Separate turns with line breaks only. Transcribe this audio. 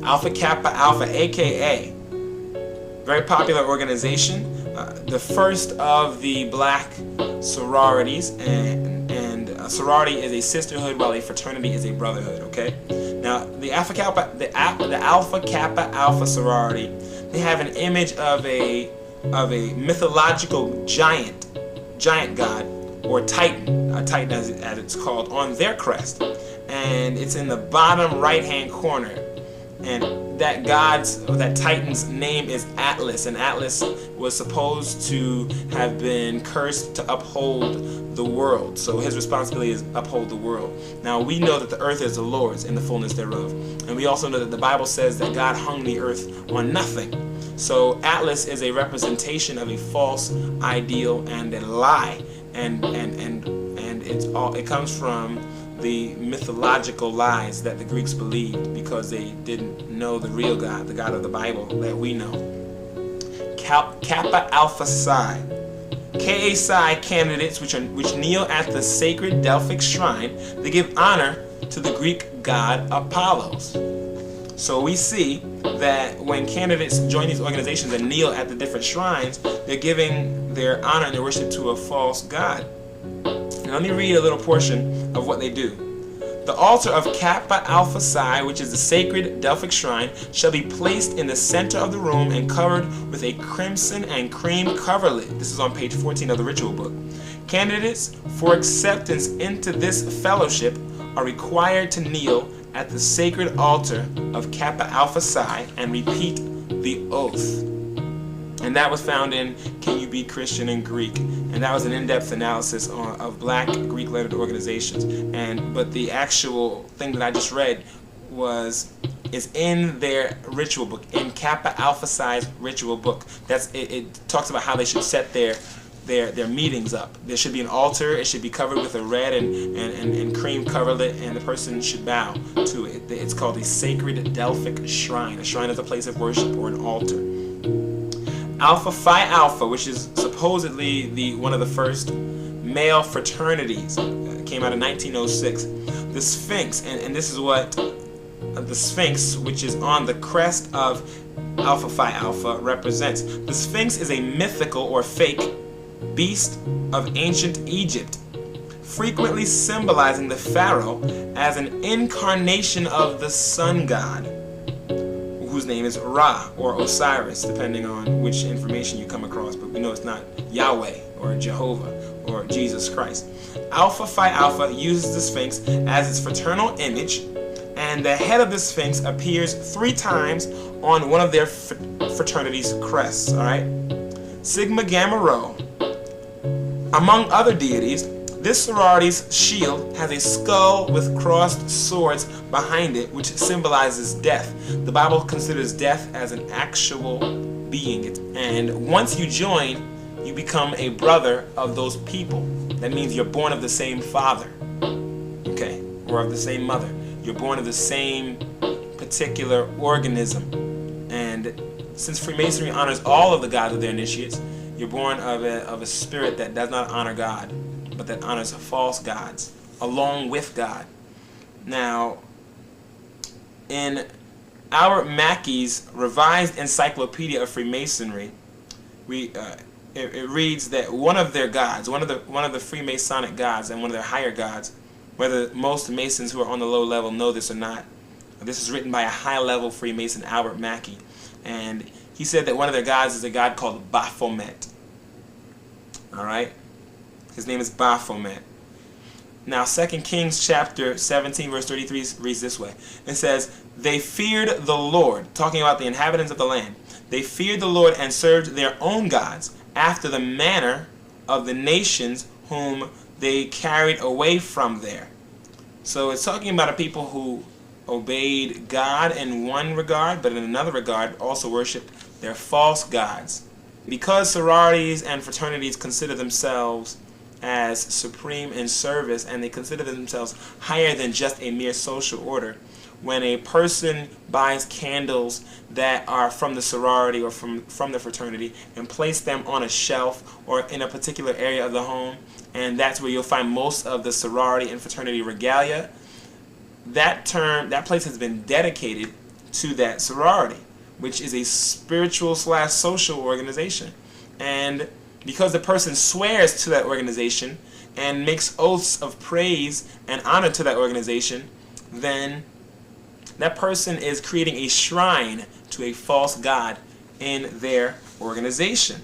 Alpha Kappa Alpha, aka very popular organization, the first of the black sororities, and a sorority is a sisterhood while a fraternity is a brotherhood. Okay, now the Alpha Kappa Alpha sorority, they have an image of a mythological giant god, or Titan, a Titan as it's called, on their crest, and it's in the bottom right hand corner. And that Titan's name is Atlas, and Atlas was supposed to have been cursed to uphold the world. So his responsibility is uphold the world. Now we know that the earth is the Lord's and the fullness thereof, and we also know that the Bible says that God hung the earth on nothing. So Atlas is a representation of a false ideal and a lie, and it comes from the mythological lies that the Greeks believed because they didn't know the real God, the God of the Bible that we know. Kappa Alpha Psi. Ka Psi candidates which kneel at the sacred Delphic shrine. They give honor to the Greek god Apollos. So we see that when candidates join these organizations and kneel at the different shrines, they're giving their honor and their worship to a false god. Now let me read a little portion of what they do. The altar of Kappa Alpha Psi, which is the sacred Delphic shrine, shall be placed in the center of the room and covered with a crimson and cream coverlet. This is on page 14 of the ritual book. Candidates for acceptance into this fellowship are required to kneel at the sacred altar of Kappa Alpha Psi and repeat the oath. And that was found in Can You Be Christian in Greek? And that was an in-depth analysis of black Greek-lettered organizations. But the actual thing that I just read is in their ritual book, in Kappa Alpha Psi's ritual book. It talks about how they should set their meetings up. There should be an altar. It should be covered with a red and cream coverlet, and the person should bow to it. It's called a sacred Delphic shrine. A shrine is a place of worship or an altar. Alpha Phi Alpha, which is supposedly one of the first male fraternities, came out in 1906. The Sphinx, and this is what the Sphinx, which is on the crest of Alpha Phi Alpha, represents. The Sphinx is a mythical or fake beast of ancient Egypt, frequently symbolizing the pharaoh as an incarnation of the sun god, whose name is Ra or Osiris, depending on which information you come across, but we know it's not Yahweh or Jehovah or Jesus Christ. Alpha Phi Alpha uses the Sphinx as its fraternal image, and the head of the Sphinx appears 3 times on one of their fraternity's crests. All right, Sigma Gamma Rho. Among other deities, this sorority's shield has a skull with crossed swords behind it, which symbolizes death. The Bible considers death as an actual being. And once you join, you become a brother of those people. That means you're born of the same father, okay, or of the same mother. You're born of the same particular organism. And since Freemasonry honors all of the gods of their initiates, you're born of a spirit that does not honor God, but that honors false gods along with God. Now, in Albert Mackey's Revised Encyclopedia of Freemasonry, it reads that one of their gods, one of the Freemasonic gods, and one of their higher gods, whether most Masons who are on the low level know this or not, this is written by a high-level Freemason, Albert Mackey, and he said that one of their gods is a god called Baphomet. All right? His name is Baphomet. Now, 2 Kings chapter 17, verse 33 reads this way. It says, "They feared the Lord," talking about the inhabitants of the land. "They feared the Lord and served their own gods, after the manner of the nations whom they carried away from there." So it's talking about a people who obeyed God in one regard, but in another regard also worshiped their false gods. Because sororities and fraternities consider themselves as supreme in service, and they consider themselves higher than just a mere social order, when a person buys candles that are from the sorority or from the fraternity and place them on a shelf or in a particular area of the home, and that's where you'll find most of the sorority and fraternity regalia, that place has been dedicated to that sorority, which is a spiritual / social organization. And because the person swears to that organization and makes oaths of praise and honor to that organization, then that person is creating a shrine to a false god in their organization.